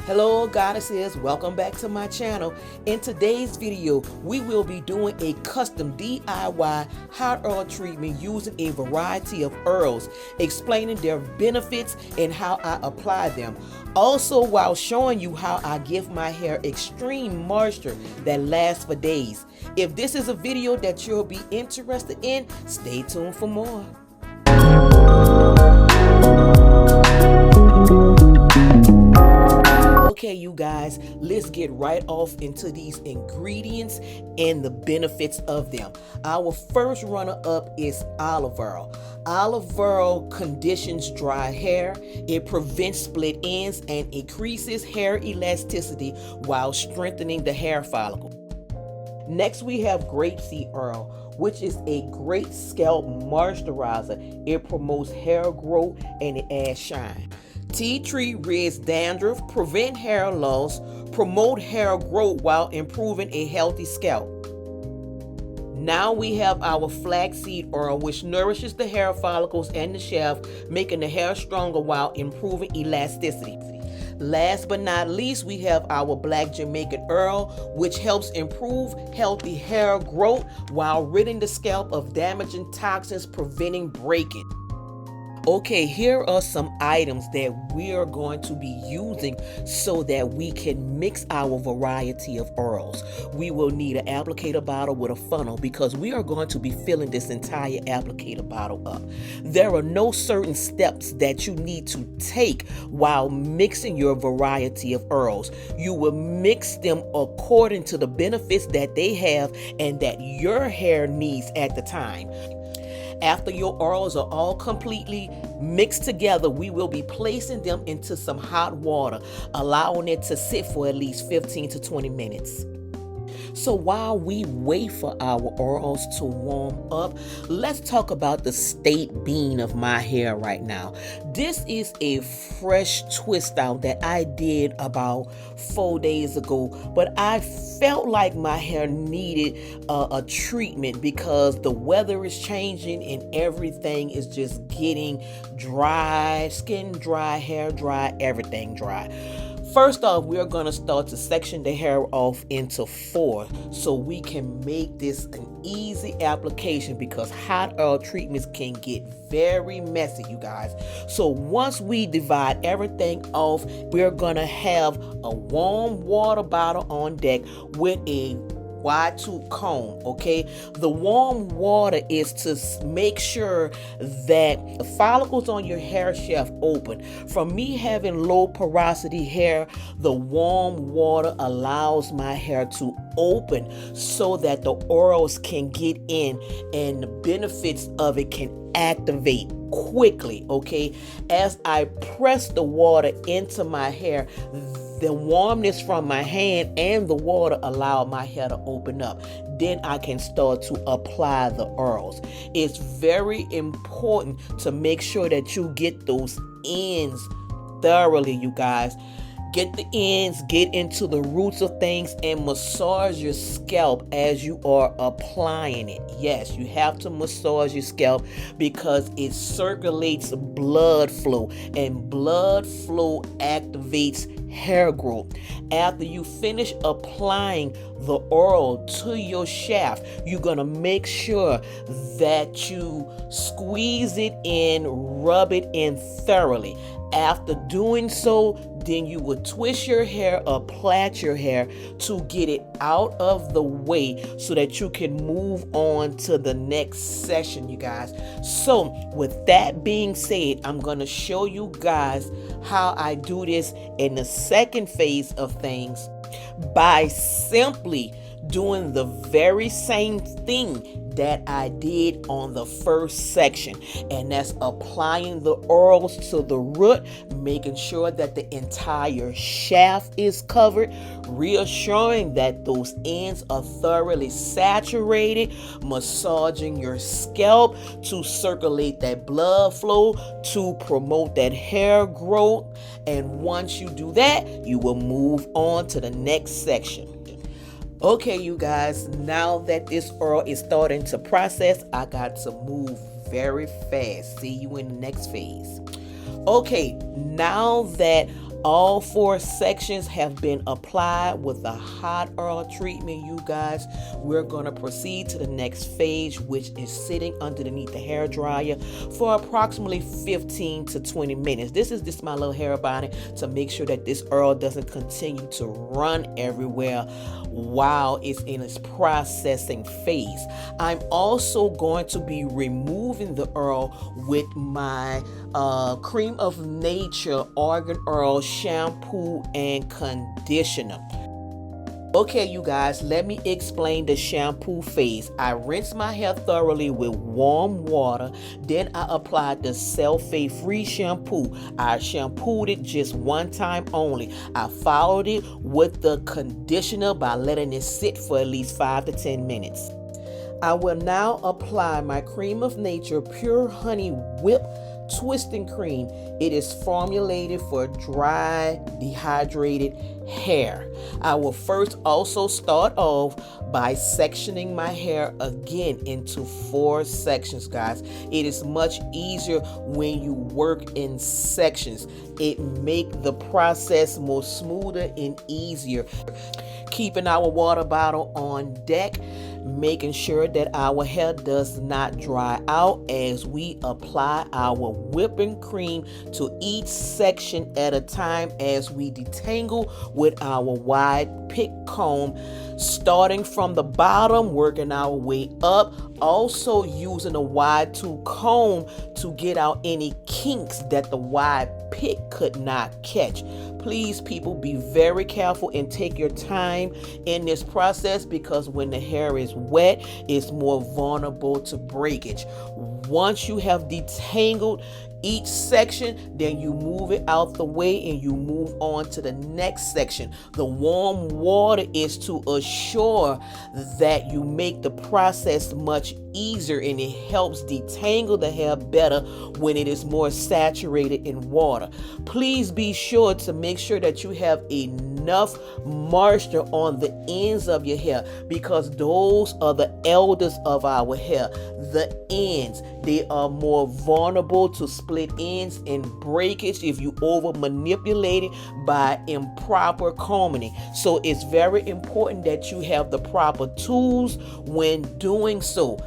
Hello goddesses, welcome back to my channel. In today's video, we will be doing a custom DIY hot oil treatment using a variety of oils, explaining their benefits and how I apply them. Also, while showing you how I give my hair extreme moisture that lasts for days. If this is a video that you'll be interested in, stay tuned for more. Okay, you guys, let's get right off into these ingredients and the benefits of them. Our first runner-up is olive oil. Olive oil conditions dry hair, it prevents split ends, and increases hair elasticity while strengthening the hair follicle. Next, we have grapeseed oil, which is a great scalp moisturizer. It promotes hair growth and it adds shine. Tea tree rids dandruff, prevent hair loss, promote hair growth while improving a healthy scalp. Now we have our flaxseed oil, which nourishes the hair follicles and the shaft, making the hair stronger while improving elasticity. Last but not least, we have our black Jamaican oil, which helps improve healthy hair growth while ridding the scalp of damaging toxins, preventing breakage. Okay, here are some items that we are going to be using so that we can mix our variety of oils. We will need an applicator bottle with a funnel because we are going to be filling this entire applicator bottle up. There are no certain steps that you need to take while mixing your variety of oils. You will mix them according to the benefits that they have and that your hair needs at the time. After your oils are all completely mixed together, we will be placing them into some hot water, allowing it to sit for at least 15 to 20 minutes. So while we wait for our oils to warm up, let's talk about the state being of my hair right now. This is a fresh twist out that I did about 4 days ago, but I felt like my hair needed a treatment because the weather is changing and everything is just getting dry, skin dry, hair dry, everything dry. First off, we're going to start to section the hair off into 4 so we can make this an easy application because hot oil treatments can get very messy, you guys. So once we divide everything off, we're going to have a warm water bottle on deck with a wide tooth comb. Okay, the warm water is to make sure that the follicles on your hair shaft open. From me having low porosity hair, the warm water allows my hair to open so that the oils can get in and the benefits of it can activate quickly. Okay, as I press the water into my hair, the warmness from my hand and the water allow my hair to open up. Then I can start to apply the oils. It's very important to make sure that you get those ends thoroughly, you guys. Get the ends, get into the roots of things, and massage your scalp as you are applying it. Yes, you have to massage your scalp because it circulates blood flow, and blood flow activates hair growth. After you finish applying the oil to your shaft, you're going to make sure that you squeeze it in, rub it in thoroughly. After doing so, then you will twist your hair or plait your hair to get it out of the way so that you can move on to the next session, you guys. So with that being said, I'm going to show you guys how I do this in the second phase of things by simply doing the very same thing that I did on the first section, and that's applying the oils to the root, making sure that the entire shaft is covered, reassuring that those ends are thoroughly saturated, massaging your scalp to circulate that blood flow to promote that hair growth. And once you do that, you will move on to the next section. Okay, you guys, now that this oil is starting to process, I got to move very fast. See you in the next phase. Okay, now that All 4 sections have been applied with a hot oil treatment, you guys. We're going to proceed to the next phase, which is sitting underneath the hair dryer for approximately 15 to 20 minutes. This is just my little hair bonnet to make sure that this oil doesn't continue to run everywhere while it's in its processing phase. I'm also going to be removing the oil with my Cream of Nature Argan Oil shampoo and conditioner. Okay, you guys, let me explain the shampoo phase. I rinse my hair thoroughly with warm water. Then I applied the sulfate-free shampoo. I shampooed it just one time only. I followed it with the conditioner by letting it sit for at least 5 to 10 minutes. I will now apply my Cream of Nature Pure Honey Whip Twisting Cream. It is formulated for dry, dehydrated hair. I will first also start off by sectioning my hair again into 4 sections, guys. It is much easier when you work in sections. It makes the process more smoother and easier. Keeping our water bottle on deck, making sure that our hair does not dry out as we apply our whipping cream to each section at a time as we detangle with our wide pick comb, starting from the bottom, working our way up, also using a wide tooth comb to get out any kinks that the wide pick could not catch. Please, people, be very careful and take your time in this process, because when the hair is wet, it's more vulnerable to breakage. Once you have detangled each section, then you move it out the way and you move on to the next section. The warm water is to assure that you make the process much easier, and it helps detangle the hair better when it is more saturated in water. Please be sure to make sure that you have enough moisture on the ends of your hair, because those are the elders of our hair. The ends, they are more vulnerable to split ends and breakage if you over manipulate it by improper combing. So it's very important that you have the proper tools when doing so.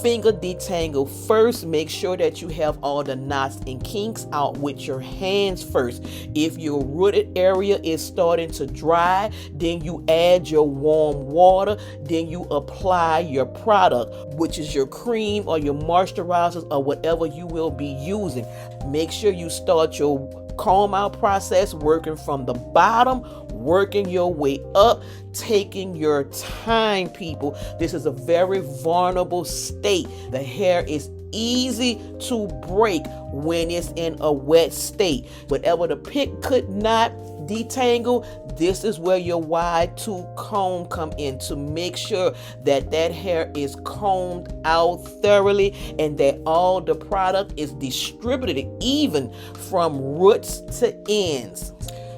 Finger detangle first. Make sure that you have all the knots and kinks out with your hands first. If your rooted area is starting to dry, then you add your warm water. Then you apply your product, which is your cream or your moisturizers or whatever you will be using. Make sure you start your comb out process working from the bottom, working your way up, taking your time, people. This is a very vulnerable state. The hair is easy to break when it's in a wet state. Whatever the pick could not detangle, this is where your wide tooth comb come in to make sure that that hair is combed out thoroughly and that all the product is distributed even from roots to ends.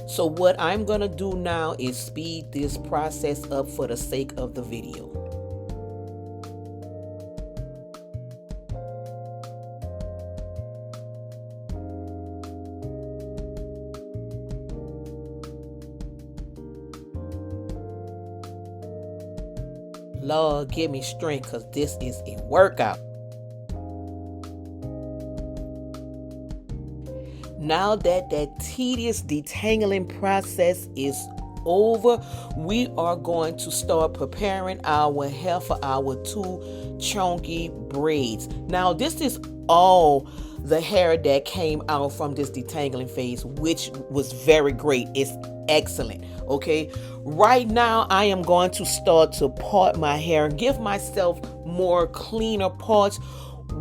So what I'm gonna do now is speed this process up for the sake of the video. Lord, give me strength, because this is a workout. Now that tedious detangling process is over, we are going to start preparing our hair for our 2 chunky braids. Now, this is all the hair that came out from this detangling phase, which was very great. It's excellent. Okay, right now I am going to start to part my hair and give myself more cleaner parts,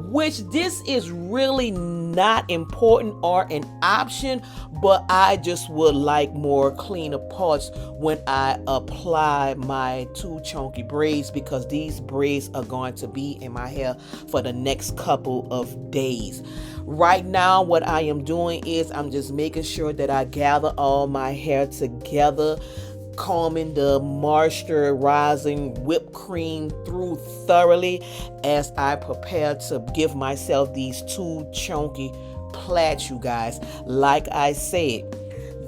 which this is really not important or an option, but I just would like more cleaner parts when I apply my 2 chunky braids, because these braids are going to be in my hair for the next couple of days. Right now, what I am doing is I'm just making sure that I gather all my hair together, combing the moisturizing whipped cream through thoroughly as I prepare to give myself these 2 chunky plaits, you guys. Like I said,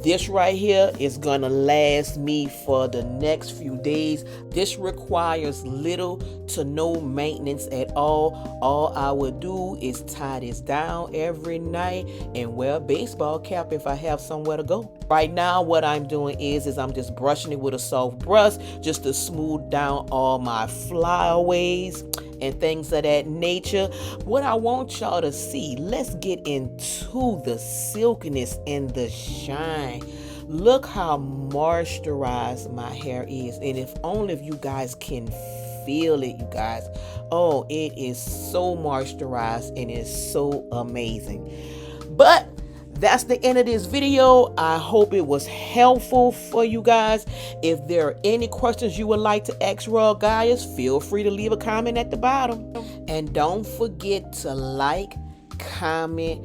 This right here is gonna last me for the next few days. This requires little to no maintenance at all. All I would do is tie this down every night and wear a baseball cap if I have somewhere to go. Right now, what I'm doing is I'm just brushing it with a soft brush just to smooth down all my flyaways and things of that nature. What I want y'all to see, let's get into the silkiness and the shine. Look how moisturized my hair is, and if only if you guys can feel it, you guys. Oh, it is so moisturized and it's so amazing. But that's the end of this video. I hope it was helpful for you guys. If there are any questions you would like to ask Raw Gaius, feel free to leave a comment at the bottom. And don't forget to like, comment,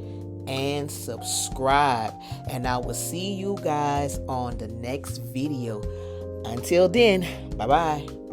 and subscribe. And I will see you guys on the next video. Until then, bye-bye.